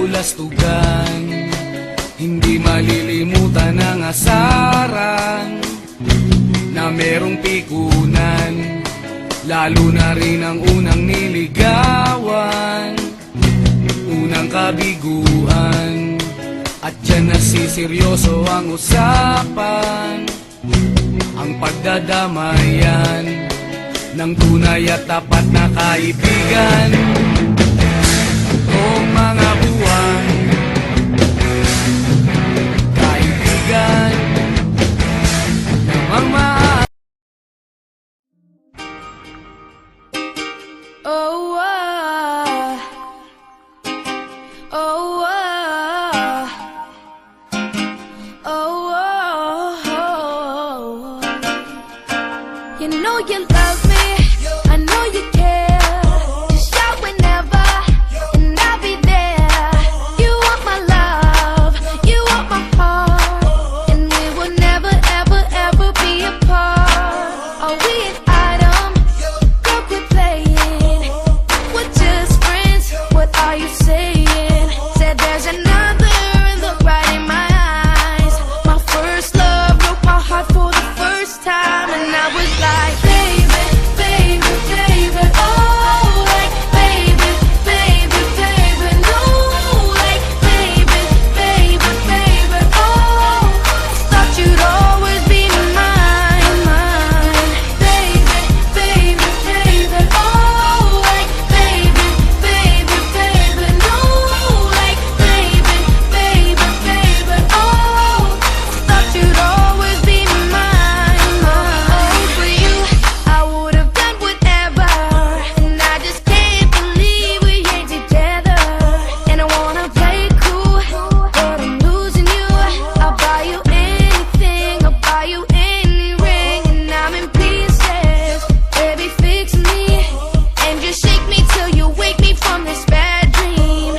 kabulastugan. Hindi malilimutan ang asaran na merong pikunan, lalo na rin ang unang niligawan, unang kabiguan. At dyan nasiseryoso ang usapan, ang pagdadamayan ng tunay at tapat na kaibigan. Kung mga buwan, kaibigan namang Oh, oh, you know you love me, I know you care. Just shout whenever, and I'll be there. You want my love, you want my heart, and we will never, ever, ever be apart. Are we an item? Go quit playing. We're just friends, what are you saying? Said there's another, look right in my eyes. My first love broke my heart for the first time, and I was like, baby, baby, baby, oh, like, baby, baby, baby, no, like, baby, baby, baby, oh, thought you'd always be mine, mine, baby, baby, baby, oh, like, baby, baby, baby, no, like, baby, baby, baby, oh, thought you'd always be mine, mine. For you, I would have done whatever, and I just can't believe we ain't together. And I wanna play cool, but I'm losing you. I'll buy you anything, I'll buy you any ring, and I'm in pieces. Baby, fix me, and just shake me till you wake me from this bad dream.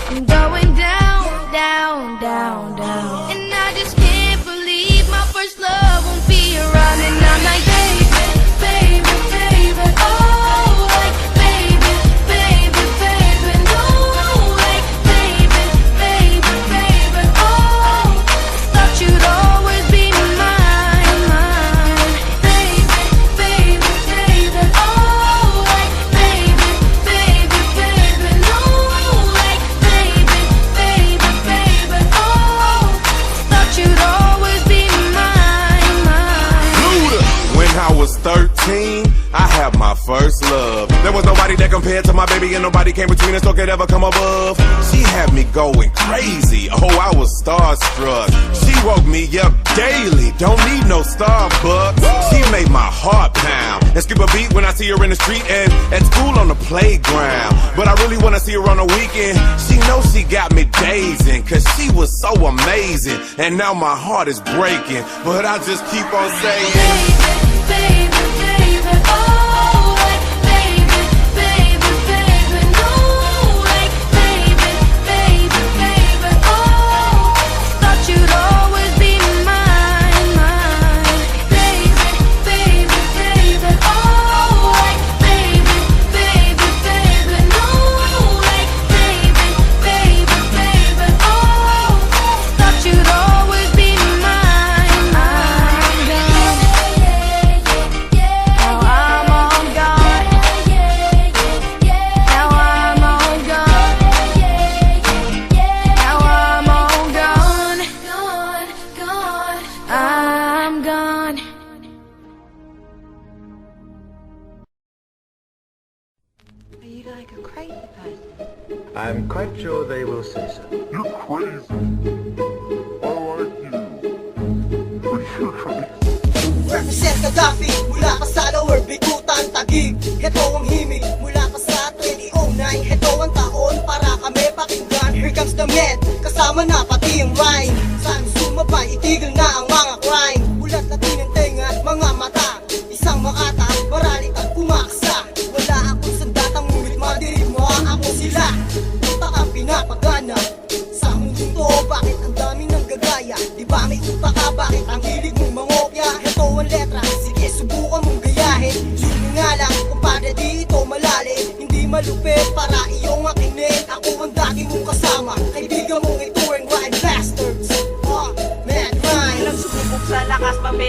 I'm going down, down, down, down, and I just can't believe my first love won't be around. And I'm like, baby, baby, baby, oh, like, baby, baby, baby, no, like, baby, baby, baby, oh, thought you'd always be mine, mine, baby, baby, baby, oh, like, baby, baby, baby, no, like, baby, baby, baby, oh, thought you'd always be mine, mine. Luda. When I was 13, I had my first love. There was nobody that compared to my baby, and nobody came between us or could ever come above. She had me going crazy. Oh, I was starstruck. She woke me up daily. Don't need no Starbucks. She made my heart pound and skip a beat when I see her in the street and at school on the playground. But I really wanna see her on the weekend. She knows she got me dazing, cause she was so amazing. And now my heart is breaking, but I just keep on saying, Baby, baby, oh, like, baby, baby, baby, no, like, baby, baby, baby, oh, thought you'd always be mine, mine, baby, baby, baby, oh, like, baby, baby, baby, no, like, baby, baby, baby, oh, thought you'd always be mine, mine, now I'm on God. Now I'm on God. Now I'm on gone. Gone, gone. I'm gone. Are you like a crazy person? I'm quite sure they will say so. You're crazy. I like you. You're crazy. Represent Gaddafi, mula ka sa lower bikutan tagig. Heto ang himig, mula ka sa 2009. Heto ang taon para kami pakinggan. Here comes the med, kasama na pati yung rhyme. Saan sumabay, itigil na ang mga crime. Ulat na tinentenga at mga mata. Isang makata, maralik at kumaksa. Wala akong sandatang ngunit madirig mo ako sila. Utak ang pinapagana. Sa mundong to, bakit ang dami ng gagaya? Di ba may utak ka, bakit ang hilig mong mangopya? Heto ang letra, sige subukan mong gayahin. Yun nga lang, kumpadre di ito malalim. Hindi malupit para iyong akinin. Ako ang dati mong kasama.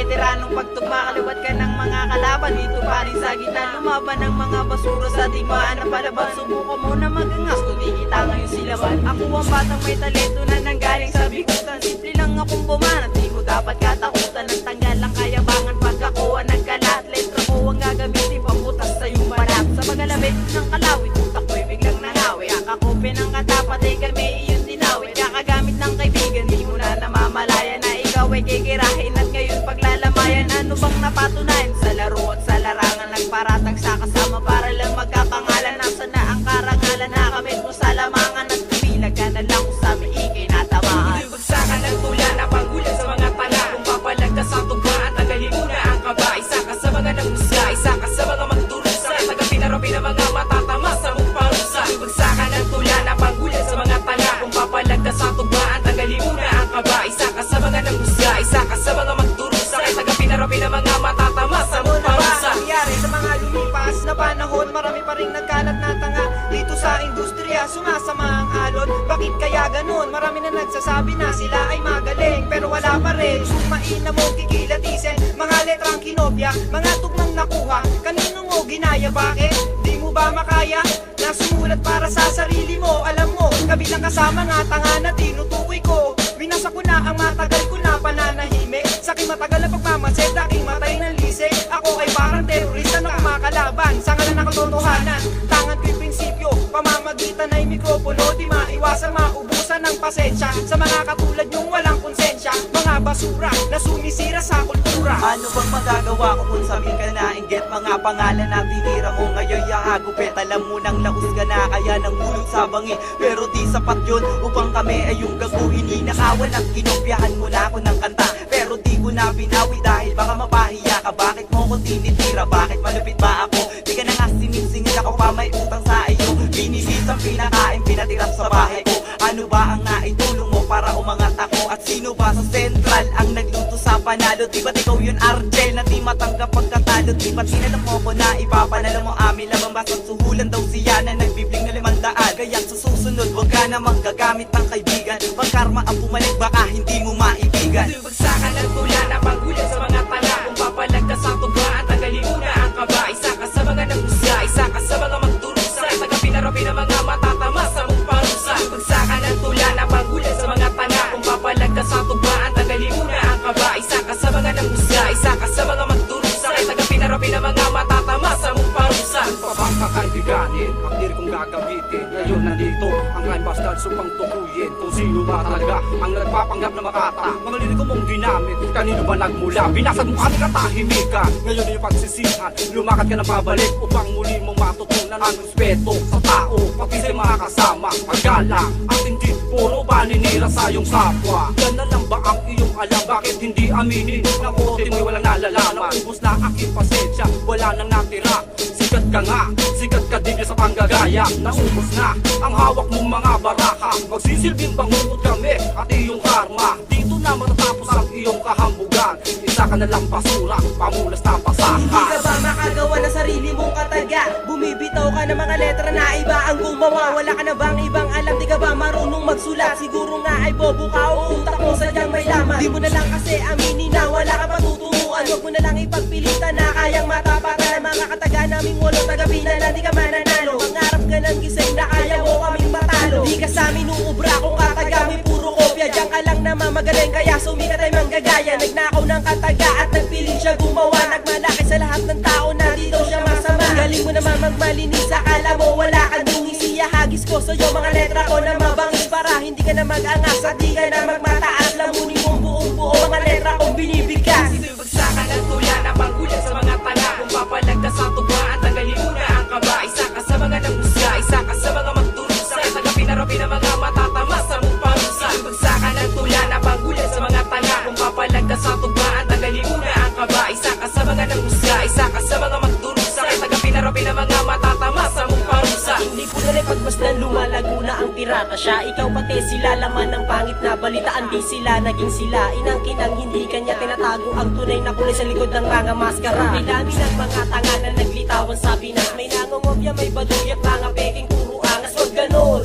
veteranong pagtugma, kaliwat ka ng mga kalaban. Dito pa rin sa gitna, lumaban ng mga basura sa digmaan na palaban. Subukan mo na magangas, kung di kita ngayon silaban. Ako ang batang may talento na nanggaling sa bigutan. Simple lang akong bumanat, di ko dapat katakutan. Nagtanggal ang kayabangan pag ako ang nagkalat. Letra ko ang gagamitin, pamutas sa iyong balat. Sa pagkalabit ng kalawit, utak ko'y biglang nangawi. Akakope ng katapat, eh kami iyon dinawit. Kakagamit ng kaibigan, di mo na namamalaya na ikaw ay kikirahin at ngayon paglalamayan. Ano bang napatunayan sa laro at sa larangan? Nagparatang sa kasama para lang magkapangalan. Nasaan na ang karangalan? Nakamit mo sa lamangan at kumilag ka na lang kung sa amin ikay natamaan. Bagsakan ng tula na panggulan sa mga tala. Kung papalagdas ang tugmaan, tagalin mo na ang kaba. Isa ka sa mga nangusga, isa ka sa mga magdurusa. Tagapinarapi ng mga matatama sa mong parusa. Bagsakan ng tula na panggulan sa mga tala. Kung papalagdas ang tugmaan, tagalin mo na ang kaba. Isa ka sa mga nangusga, isa ka sa mga magdurusa. Tagapinarapi ng mga matatama sa mong parusa. Nangyari sa mga lumipas na panahon, marami pa rin nagkalat na tanga dito sa industriya, sumasama ang alon. Bakit kaya ganun? Marami na nagsasabi na sila ay magaling, pero wala pa rin sumain na mo kikilatisin. Mga letrang kinopya, mga tugmang nakuha, kanino mo ginaya? Bakit? Di mo ba makaya na sumulat para sa sarili mo? Alam mo, kabilang kasama nga tanga na tinutukoy ko. Winasa ko na ang matagal ko na pananahimik. Sa aking matagal na pagmamasid, aking matay ng lise. Ako ay parang terorista na kumakalaban sa ngalan ng katotohanan. Tangan ko'y prinsipyo, pamamagitan ay mikropono. Di maiwasan maubusan ng pasensya sa mga katulad nyong walang konsensya. Mga basura na sumisira sa kultura. Ano bang magagawa ko kung sabihin ka na inggit? Mga pangalan na tinira mo ngayon yahagupit. Alam mo nang laus ka na kaya nang hulog sa bangi. Pero di sapat yun upang kami ay yung gaguhin. Ninakawan at kinopyahan mo na ako ng kanta, pero di ko na binawi dahil baka mapahiya ka. Bakit mo ko tinitira? Bakit malupit ba ako? Di ka na nga sinisingil ako pa may utang sa iyo. Binilisang pinakain pinatira sa bahay ko. Ano ba ang naitulong mo para umangat ako? At sino ba sa sentral ang nagluto sa panalo? Di ba't ikaw yun Argel na di matanggap pagkatalo? Di ba't sinala mo ko na ipapanalo mo amin lamang? Basang suhulan daw siya na nagbibling na 500. Kaya sa susunod wag ka namang gagamit ng kaibigan. Pag karma ang bumalik baka hindi mo maibigan. Bagsakan ng tula na panggulan sa mga tala. Kung papalagdas ang tugmaan, tagalin mo na ang kaba. Isa ka sa mga nangusga, isa ka sa mga magdurusa. Tagapinarapi ng mga matatama sa mong parusa. Bagsakan ng tula na panggulan sa mga tala. Kung papalagdas ang tugmaan, tagalin mo na ang kaba. Isa ka sa mga nangusga, isa ka sa mga magdurusa. Tagapinarapi ng mga matatama sa mong parusa. Pabang kakaibiganin, ang lirikong gagamitin. Ngayon nandito, ang rhyme bastard supang tukuyin. Kung sino ba talaga ang nagpapanggap na makata. Mga liriko mong ginamit, kanino ba nagmula? Binasag mo kami katahimikan. Ngayon yung pagsisihan, lumakad ka na pabalik upang muli mong matutunan ang respeto sa tao, pati sa mga kasama. Magalang at hindi puro baninira sa iyong kapwa. Yan na lang ba ang iyong alam? Bakit hindi aminin? Na kote mo'y walang nalalaman. Ubus na aking pasensya, wala nang natira. Sikat ka nga, sikat ka din sa panggagaya. Naubos na ang hawak mong mga baraka. Magsisilbing bangungot kami at iyong karma. Dito na matatapos ang iyong kahambugan. Isa ka na lang basura, pamulas na pasaka. Hindi ka ba makagawa ng sarili mong kataga? Bumibitaw ka ng mga letra na iba ang gumawa. Wala ka na bang ibang alam? Di ka ba marunong magsulat? Siguro nga ay bobo ka o utak mo sadyang may laman. Di mo na lang kasi aminin na wala ka patuturuan. Huwag mo na lang ipagpilitan na kayang matapatan ang mga kataga naming walo tagabinan na di ka mananalo. Mangarap ka ng gising na kaya mo kaming matalo. Di ka sa amin uubra kung kataga may puro kopya. Diyan ka lang naman magaling kaya sumikat ay manggagaya. Nagnakaw ng kataga at nagpiling siya gumawa. Nagmalaki sa lahat ng tao na di daw siya masama. Galing mo naman magmalinis, akala mo wala kang dungis. Iyahagis ko sa'yo mga letra ko na mabangis para hindi ka na mag-angas at di ka na magmataas. Lamunin mong buong buo mga letra kong binibigkas. Bagsakan ng tula na panggulan sa mga tala. Kung papalagdas ang tugmaan, tagalin mo na ang kaba. Isa ka sa mga nangusga, isa ka sa mga magdurusa. Tagapinarapi ng mga matatama sa mong parusa. Bagsakan ng tula na panggulan sa mga tala. Kung papalagdas ang tugmaan, tagalin mo na ang kaba. Isa ka sa mga nangusga, isa ka sa mga magdurusa. Tagapinarapi ng mga matatama sa mong parusa. Hindi ko na pagmasdan lumalago na ang pirata siya. Ikaw pati sila laman ng pangit na balitaan. Di sila naging sila, inangkin ang hindi kanya tinatago ang tunay na kulay sa likod ng mga maskara. May dami ng mga tanga na naglitawan sa Pinas. May nangongobya, may baduy at mga peking puro angas. Huwag ganon,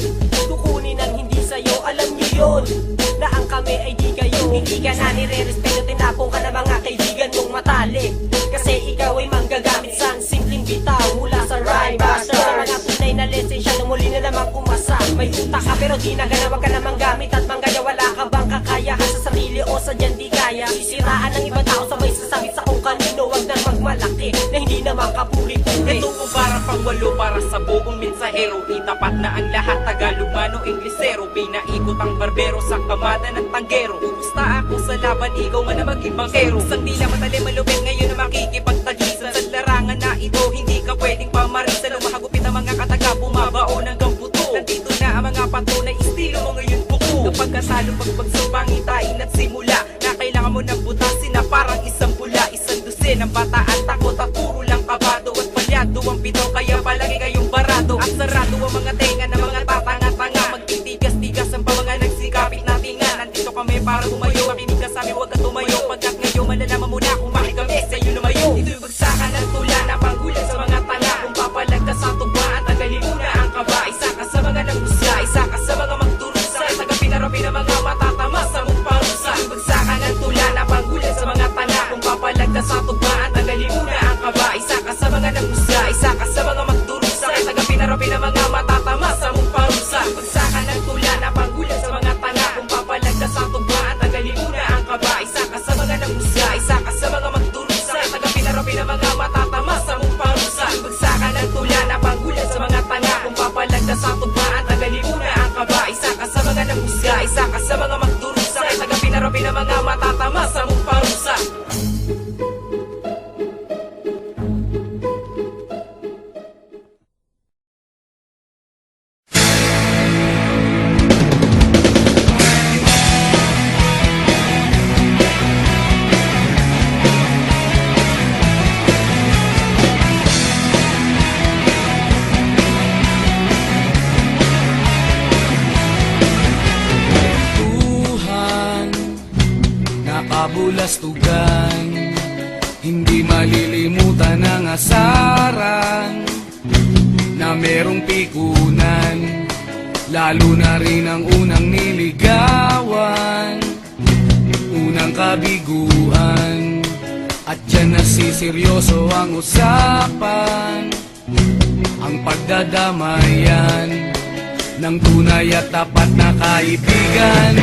kukunin ang hindi sa'yo. Alam niyo yun, na ang kami ay di kayo. Hindi ka na nire-respeto, tinapong ka na mga kaibigan mo. matalik. Kasi ikaw ay manggagamit sang simpleng bitaw mula sa rhyme master. Sa mga tunay na lisensya nung muli na namang umasa. May utak ka pero di na gana, wag ka namang gamit at manggaya. Wala ka bang kakayahan sa sarili o sa dyan di kaya? Sisiraan ng ibang tao sabay sasabi sa kung kanino. Wag nang magmalaki na hindi naman kapulit-pulit. Ito kung para pangwalo para sa buong mensahero. Itapat na ang lahat, Tagalog man o Inglesero. Pinaikot ang barbero sa kamada ng tanggero. Umusta ako sa laban, ikaw man na maging bangkero. Isang di na matali malupit ngayon na makikipagtagisan. Sa larangan na ito, hindi ka pwedeng pamarisan. Umahagupit ang mga kataga, bumabaon hanggang buto. Nandito na ang mga patunay, estilo mo ngayon buko. Kapag kasalo pagpagsubang, hitain at simula. Na kailangan mo ng butasin na parang isang pula. Isang dusin ang bataan, takot at puro lang kabado. At palyado ang bitaw, kaya palagi kayong barado. At sarado ang mga tenga ng mga tatanga-tanga. Magtitigas-tigas ang pa mga nagsikapit natin nga. Nandito kami para tumayo, makinig ka sa amin, huwag ka tumayo. Pagkat ngayon malalaman mo na kung bakit kami sa'yo lumayo. Ito'y bagsakan ng tula na panggulan sa mga tanga. Kung papalag ka sa tugma at tagalin mo na ang kaba. Isa ka sa mga nangusga, isa ka sa mga magdurusa. Tagapin na mga matatama sa mong parusa. Ito'y bagsakan ng tula na panggulan sa mga tanga. Kung papalag ka sa tugma at tagalin mo na ang kaba. Isa ka sa mga nangusga, isa ka sa mga magdurusa. Tagapin na mga matatama sa mong parusa. Bagsakan ng tula na panggulan sa mga tanga. Kung papalag ka sa tugma at tagalin mo na ang kaba. Isa ka sa mga nangusga, isa ka sa mga magdurusa. Tagapin na mga matatama sa mong parusa. Bagsakan ng tula na panggulan sa mga tanga. Kung papalag ka sa tugma at tagalin mo na ang kaba. Isa ka sa mga nangusga, isa ka sa mga magdurusa. Tagapin na mga matatama sa mong parusa. Kabulastugan, hindi malilimutan ang asaran na merong pikunan, lalo na rin ang unang niligawan, unang kabiguan, at dyan nasiseryoso ang usapan, ang pagdadamayan ng tunay at tapat na kaibigan.